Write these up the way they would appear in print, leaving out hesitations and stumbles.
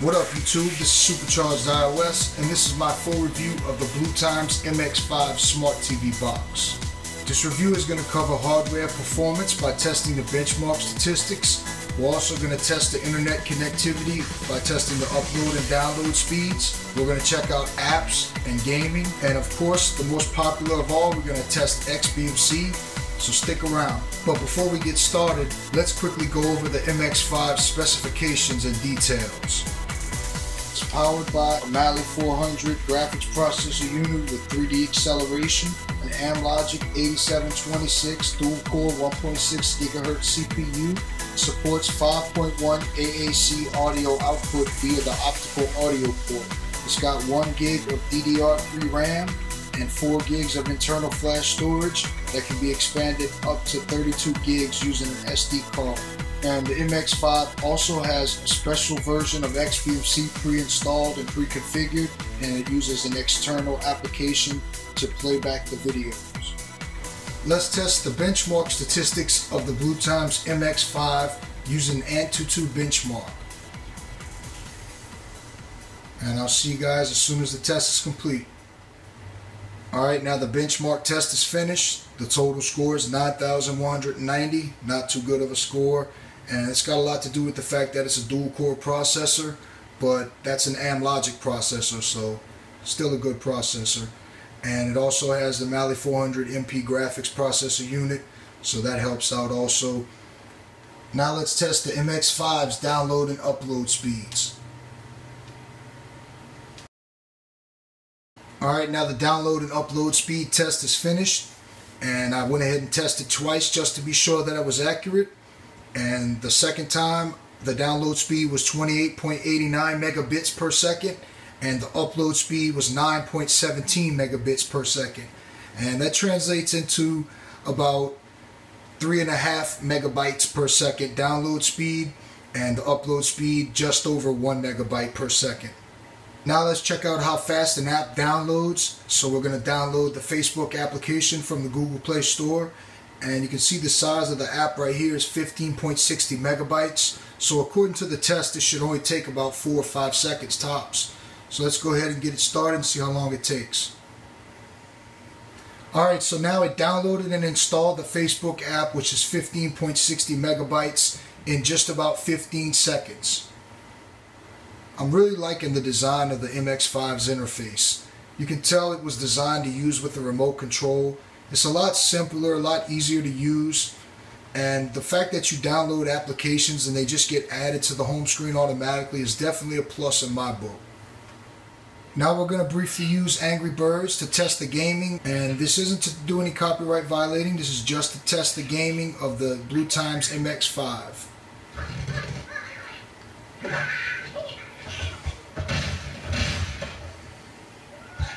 What up YouTube, this is CHARGEDiOS and this is my full review of the Bluetimes MX5 Smart TV box. This review is going to cover hardware performance by testing the benchmark statistics. We're also going to test the internet connectivity by testing the upload and download speeds. We're going to check out apps and gaming, and of course the most popular of all, we're going to test XBMC, so stick around. But before we get started, let's quickly go over the MX5 specifications and details. It's powered by a Mali 400 graphics processor unit with 3D acceleration, an Amlogic 8726 dual-core 1.6 GHz CPU, supports 5.1 AAC audio output via the optical audio port. It's got 1 gig of DDR3 RAM and 4 gigs of internal flash storage that can be expanded up to 32 gigs using an SD card. And the MX5 also has a special version of XBMC pre-installed and pre-configured, and it uses an external application to play back the videos. Let's test the benchmark statistics of the Bluetimes MX5 using Antutu Benchmark. And I'll see you guys as soon as the test is complete. Alright, now the benchmark test is finished. The total score is 9,190, not too good of a score. And it's got a lot to do with the fact that it's a dual-core processor, but that's an Amlogic processor, so still a good processor. And it also has the Mali 400 MP graphics processor unit, so that helps out also. Now let's test the MX5's download and upload speeds. Alright, now the download and upload speed test is finished, and I went ahead and tested twice just to be sure that it was accurate. And the second time, the download speed was 28.89 megabits per second, and the upload speed was 9.17 megabits per second. And that translates into about 3.5 megabytes per second download speed, and the upload speed just over 1 megabyte per second. Now let's check out how fast an app downloads. So we're going to download the Facebook application from the Google Play Store. And you can see the size of the app right here is 15.60 megabytes. So according to the test, it should only take about 4 or 5 seconds tops. So let's go ahead and get it started and see how long it takes. Alright, so now it downloaded and installed the Facebook app, which is 15.60 megabytes in just about 15 seconds. I'm really liking the design of the MX5's interface. You can tell it was designed to use with a remote control. It's a lot simpler, a lot easier to use, and the fact that you download applications and they just get added to the home screen automatically is definitely a plus in my book. Now we're going to briefly use Angry Birds to test the gaming, and this isn't to do any copyright violating, this is just to test the gaming of the Bluetimes MX5.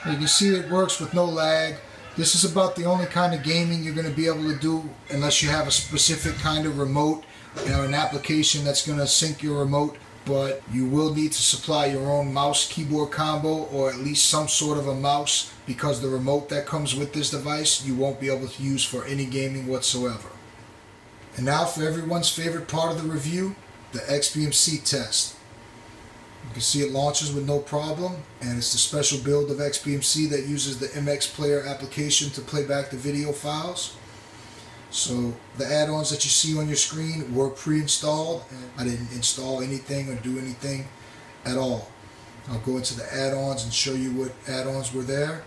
You can see it works with no lag. This is about the only kind of gaming you're going to be able to do unless you have a specific kind of remote or an application that's going to sync your remote, but you will need to supply your own mouse keyboard combo, or at least some sort of a mouse, because the remote that comes with this device you won't be able to use for any gaming whatsoever. And now for everyone's favorite part of the review, the XBMC test. You can see it launches with no problem, and it's the special build of XBMC that uses the MX Player application to play back the video files. So the add-ons that you see on your screen were pre-installed, and I didn't install anything or do anything at all. I'll go into the add-ons and show you what add-ons were there,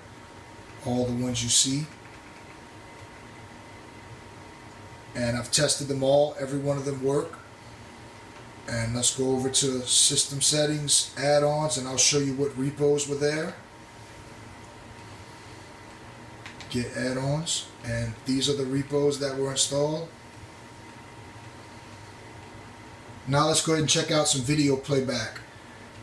all the ones you see. And I've tested them all, every one of them work. And let's go over to System Settings, Add-ons, and I'll show you what repos were there. Get add-ons, and these are the repos that were installed. Now let's go ahead and check out some video playback.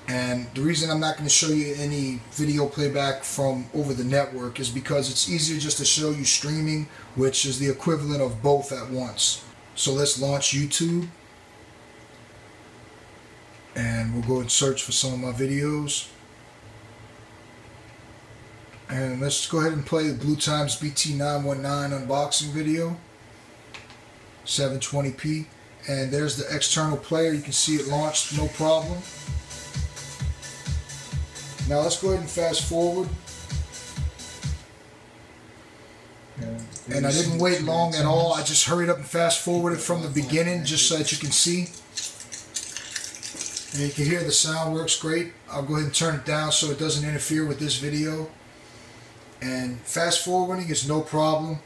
And the reason I'm not going to show you any video playback from over the network is because it's easier just to show you streaming, which is the equivalent of both at once. So let's launch YouTube. And we'll go and search for some of my videos. And let's go ahead and play the Bluetimes BT919 unboxing video. 720p. And there's the external player. You can see it launched no problem. Now let's go ahead and fast forward. And I didn't wait long at all. I just hurried up and fast forwarded from the beginning just so that you can see. And you can hear the sound works great. I'll go ahead and turn it down so it doesn't interfere with this video. And fast forwarding is no problem.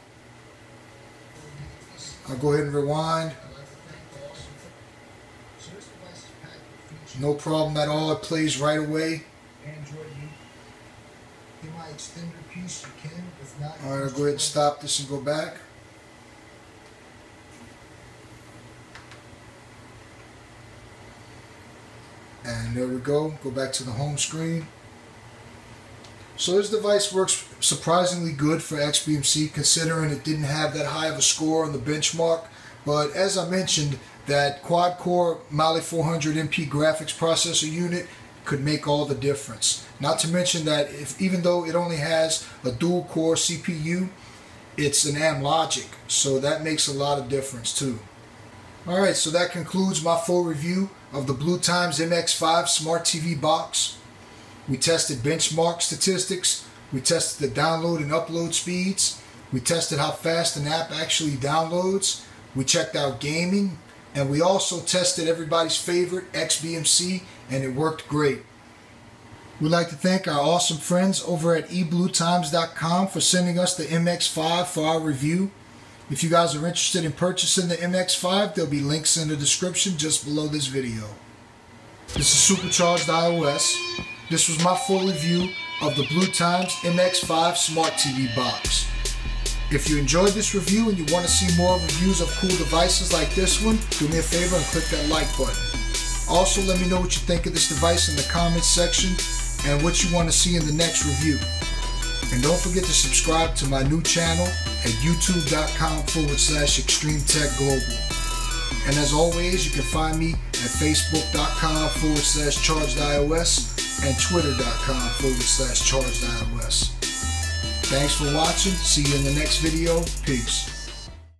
I'll go ahead and rewind. No problem at all. It plays right away. Alright, I'll go ahead and stop this and go back. And there we go. Go back to the home screen. So this device works surprisingly good for XBMC, considering it didn't have that high of a score on the benchmark. But as I mentioned, that quad-core Mali 400 MP graphics processor unit could make all the difference. Not to mention that even though it only has a dual-core CPU, it's an Amlogic, so that makes a lot of difference too. Alright, so that concludes my full review of the Bluetimes MX5 Smart TV box. We tested benchmark statistics, we tested the download and upload speeds, we tested how fast an app actually downloads, we checked out gaming, and we also tested everybody's favorite XBMC, and it worked great. We'd like to thank our awesome friends over at eBluetimes.com for sending us the MX5 for our review. If you guys are interested in purchasing the MX5, there'll be links in the description just below this video. This is Supercharged iOS. This was my full review of the Bluetimes MX5 Smart TV box. If you enjoyed this review and you want to see more reviews of cool devices like this one, do me a favor and click that like button. Also, let me know what you think of this device in the comments section and what you want to see in the next review. And don't forget to subscribe to my new channel at youtube.com/ExtremeTechGlobal. And as always, you can find me at facebook.com/ChargediOS and twitter.com/ChargediOS. Thanks for watching. See you in the next video. Peace.